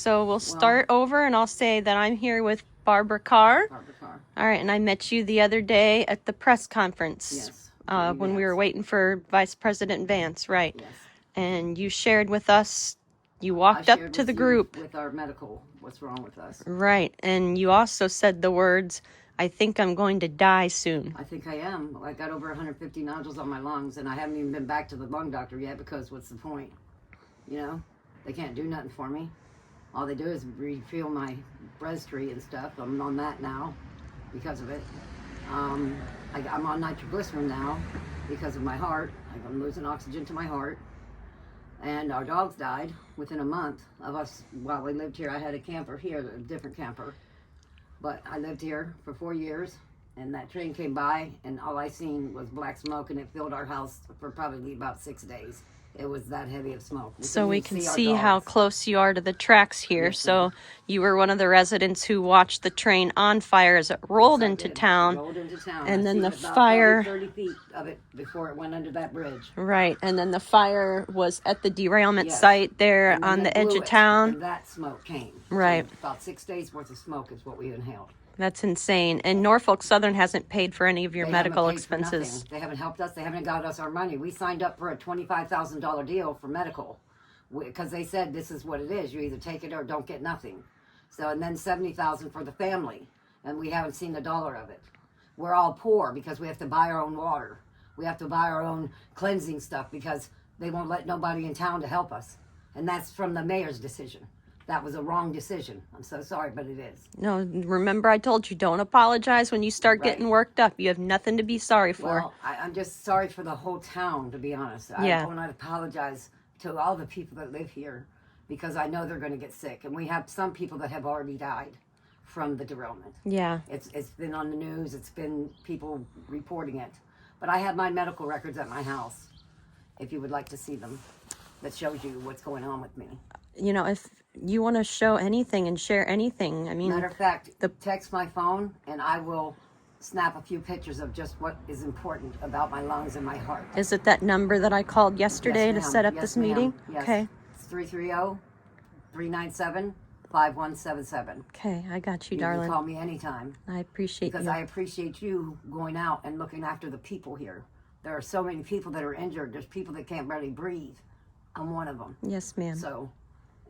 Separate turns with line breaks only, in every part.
So we'll start over, and I'll say that I'm here with Barbra Carr.
Barbra Carr.
All right, and I met you the other day at the press conference.
Yes.
When we were waiting for Vice President Vance, right?
Yes.
And you shared with us, you walked up to the group.
With our medical, what's wrong with us.
Right, and you also said the words, I think I'm going to die soon.
I think I am. I got over 150 nodules on my lungs, and I haven't even been back to the lung doctor yet because what's the point? You know, they can't do nothing for me. All they do is refill my registry and stuff. I'm on that now because of it. I'm on nitroglycerin now because of my heart. I'm losing oxygen to my heart. And our dogs died within a month of us while we lived here. I had a camper here, a different camper. But I lived here for 4 years, and that train came by, and all I seen was black smoke, and it filled our house for probably about 6 days. It was that heavy of smoke.
So we can see how close you are to the tracks here. Yes, so you were one of the residents who watched the train on fire as it rolled into town.
Rolled into town.
And then the fire...
30 feet of it before it went under that bridge.
Right. And then the fire was at the derailment site there on the edge of town.
And that smoke came.
Right.
So about 6 days worth of smoke is what we inhaled.
That's insane. And Norfolk Southern hasn't paid for any of your medical expenses.
They haven't helped us. They haven't got us our money. We signed up for a $25,000 deal for medical because they said this is what it is. You either take it or don't get nothing. So, and then $70,000 for the family. And we haven't seen a dollar of it. We're all poor because we have to buy our own water. We have to buy our own cleansing stuff because they won't let nobody in town to help us. And that's from the mayor's decision. That was a wrong decision. I'm so sorry, but it is.
No, remember I told you, don't apologize when you start getting worked up. You have nothing to be sorry for.
Well, I'm just sorry for the whole town, to be honest. I want to apologize to all the people that live here because I know they're going to get sick. And we have some people that have already died from the derailment.
Yeah.
It's been on the news. It's been people reporting it. But I have my medical records at my house, if you would like to see them, that shows you what's going on with me.
You know, if you want to show anything and share anything, I mean...
Matter of fact, text my phone and I will snap a few pictures of just what is important about my lungs and my heart.
Is it that number that I called yesterday to set up this meeting?
Yes.
Okay.
It's 330-397-5177.
Okay, I got you,
You
darling.
can call me anytime.
I appreciate you.
Because I appreciate you going out and looking after the people here. There are so many people that are injured. There's people that can't barely breathe. I'm one of them.
Yes, ma'am.
So...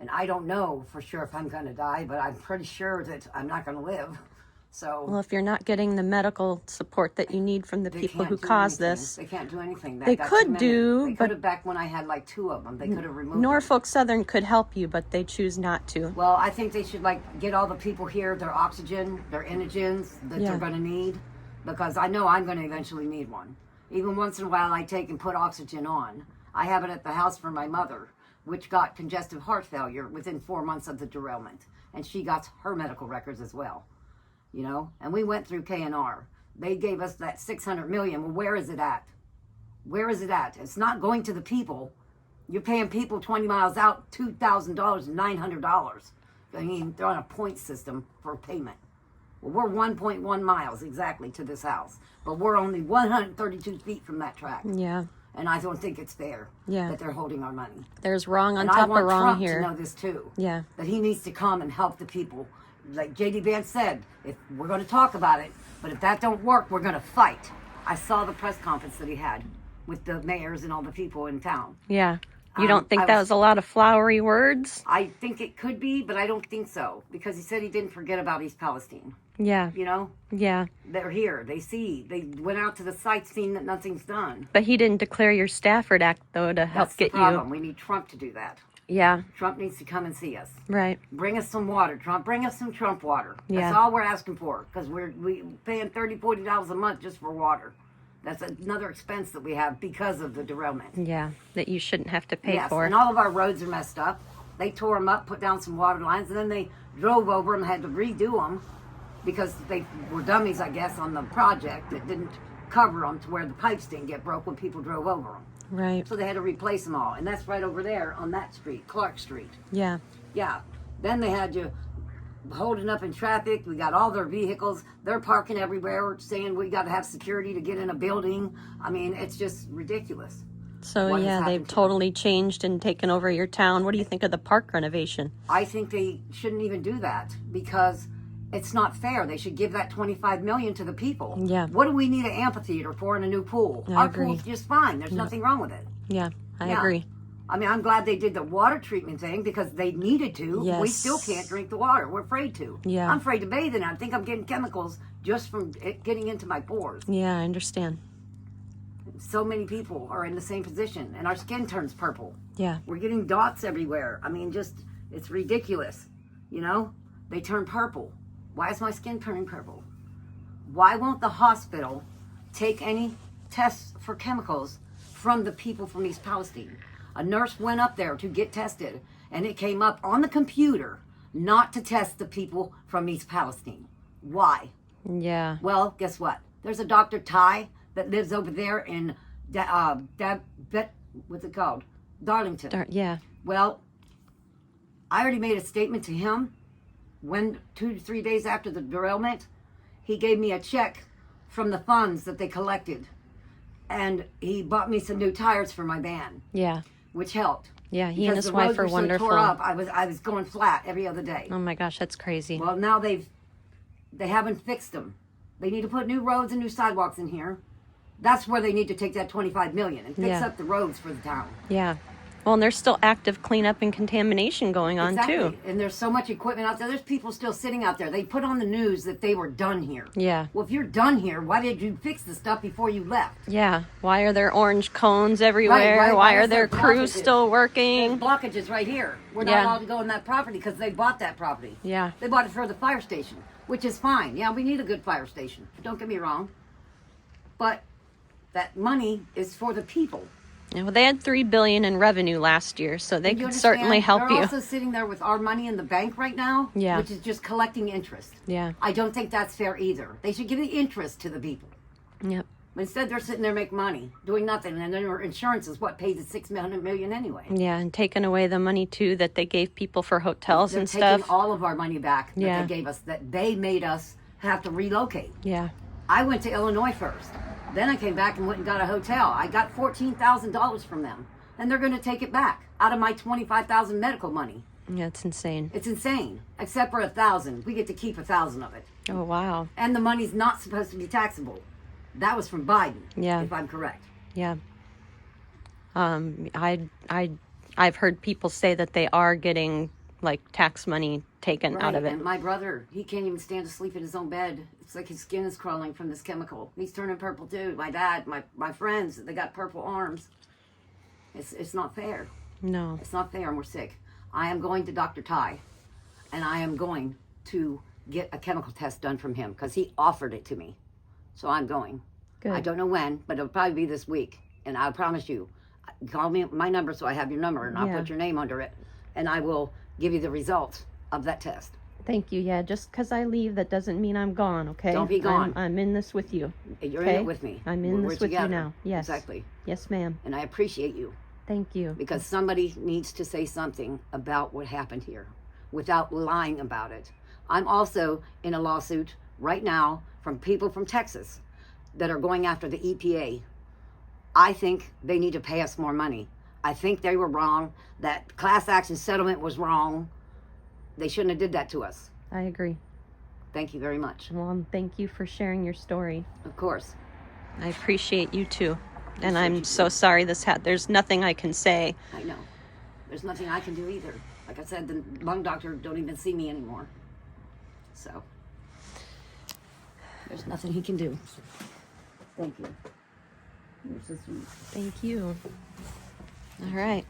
And I don't know for sure if I'm going to die, but I'm pretty sure that I'm not going to live. So,
well, if you're not getting the medical support that you need from the people who caused this,
they can't do anything.
They could do,
they could have back when I had like 2 of them. They could have removed
Norfolk Southern could help you, but they choose not to.
Well, I think they should get all the people here their oxygen, their Inogens that they're going to need, because I know I'm going to eventually need one. Even once in a while, I take and put oxygen on. I have it at the house for my mother, which got congestive heart failure within 4 months of the derailment. And she got her medical records as well, you know? And we went through K&R. They gave us that $600 million. Well, where is it at? Where is it at? It's not going to the people. You're paying people 20 miles out $2,000, $900. I mean, they're on a point system for payment. Well, we're 1.1 miles exactly to this house. But we're only 132 feet from that track.
Yeah.
And I don't think it's fair that they're holding our money.
There's wrong on top of wrong here.
I want Trump to know this too.
Yeah.
That he needs to come and help the people. Like J.D. Vance said, if we're going to talk about it, but if that don't work, we're going to fight. I saw the press conference that he had with the mayors and all the people in town.
Yeah. You don't think that was a lot of flowery words?
I think it could be, but I don't think so. Because he said he didn't forget about East Palestine.
Yeah.
You know?
Yeah.
They're here. They see. They went out to the site seeing that nothing's done.
But he didn't declare your Stafford Act, though, to help get you.
That's the problem. We need Trump to do that.
Yeah.
Trump needs to come and see us.
Right.
Bring us some water, Trump. Bring us some Trump water.
Yeah.
That's all we're asking for. Because we're paying $30, $40 a month just for water. That's another expense that we have because of the derailment.
Yeah, that you shouldn't have to pay for.
And all of our roads are messed up. They tore them up, put down some water lines, and then they drove over them, had to redo them because they were dummies, I guess, on the project that didn't cover them to where the pipes didn't get broke when people drove over them.
Right.
So they had to replace them all. And that's right over there on that street, Clark Street.
Yeah.
Yeah. Then they had you holding up in traffic. We got all their vehicles. They're parking everywhere, saying we got to have security to get in a building. I mean, it's just ridiculous.
So
what has
yeah,
happened
they've
to
totally changed and taken over your town. What do you think of the park renovation?
I think they shouldn't even do that because it's not fair. They should give that $25 million to the people.
Yeah.
What do we need an amphitheater for and a new pool?
I
Our
agree.
pool's just fine. There's nothing wrong with it.
Yeah, I
Yeah.
agree.
I mean, I'm glad they did the water treatment thing because they needed to.
Yes.
We still can't drink the water. We're afraid to.
Yeah.
I'm afraid to bathe in it. I think I'm getting chemicals just from it getting into my pores.
Yeah, I understand.
So many people are in the same position, and our skin turns purple.
Yeah.
We're getting dots everywhere. I mean, just, it's ridiculous. You know? They turn purple. Why is my skin turning purple? Why won't the hospital take any tests for chemicals from the people from East Palestine? A nurse went up there to get tested, and it came up on the computer not to test the people from East Palestine. Why?
Yeah.
Well, guess what? There's a Dr. Ty that lives over there in, what's it called? Darlington.
Yeah.
Well, I already made a statement to him when 2 to 3 days after the derailment, he gave me a check from the funds that they collected. And he bought me some new tires for my van,
Yeah.
which helped.
Yeah, he and
Because
his
the
wife
roads
are
were so
wonderful.
tore up, I was going flat every other day.
Oh my gosh, that's crazy.
Well, now they haven't fixed them. They need to put new roads and new sidewalks in here. That's where they need to take that $25 million and fix
Yeah.
up the roads for the town.
Yeah. Well, and there's still active cleanup and contamination going on
Exactly.
too.
And there's so much equipment out there. There's people still sitting out there. They put on the news that they were done here.
Yeah.
Well, if you're done here, why did you fix the stuff before you left?
Yeah. Why are there orange cones everywhere?
Right,
Why are
is
there crews
blockages?
still
There's
working?
blockages right here. We're not
Yeah.
allowed to go on that property because they bought that property.
Yeah.
They bought it for the fire station, which is fine. Yeah, we need a good fire station. Don't get me wrong. But that money is for the people.
Yeah, well, they had $3 billion in revenue last year, so they
You
could
understand?
certainly help
They're
you.
also sitting there with our money in the bank right now,
Yeah.
which is just collecting interest.
Yeah.
I don't think that's fair either. They should give the interest to the people.
Yep.
But instead, they're sitting there making money, doing nothing, and then their insurance is what pays the $600 million anyway.
Yeah, and taking away the money too that they gave people for hotels
They're
and
taking
stuff.
all of our money back that
Yeah.
they gave us, that they made us have to relocate.
Yeah.
I went to Illinois first. Then I came back and went and got a hotel. I got $14,000 from them. And they're going to take it back out of my $25,000 medical money.
Yeah, it's insane.
It's insane. Except for $1,000. We get to keep $1,000 of it.
Oh wow.
And the money's not supposed to be taxable. That was from Biden,
Yeah.
if I'm correct.
Yeah. I've heard people say that they are getting like tax money taken out of it.
And my brother, he can't even stand to sleep in his own bed. It's like his skin is crawling from this chemical. He's turning purple too. My dad, my friends, they got purple arms. It's not fair.
No.
It's not fair, and we're sick. I am going to Dr. Ty, and I am going to get a chemical test done from him because he offered it to me. So I'm going.
Good.
I don't know when, but it'll probably be this week. And I promise you, call me my number so I have your number, and I'll
Yeah.
put your name under it, and I will give you the results of that test.
Thank you. Yeah, just because I leave, that doesn't mean I'm gone, okay?
Don't be gone.
I'm in this with you.
You're
Okay.
in it with me.
I'm in
We're
this with you
together.
now. Yes.
Exactly.
Yes, ma'am.
And I appreciate you
Thank you.
because somebody needs to say something about what happened here without lying about it. I'm also in a lawsuit right now from people from Texas that are going after the EPA. I think they need to pay us more money. I think they were wrong. That class action settlement was wrong. They shouldn't have did that to us.
I agree.
Thank you very much.
Well, thank you for sharing your story.
Of course.
I appreciate you too. And I'm so sorry there's nothing I can say.
I know. There's nothing I can do either. Like I said, the lung doctor don't even see me anymore. So there's nothing he can do. Thank you. You're so sweet.
Thank you. All right.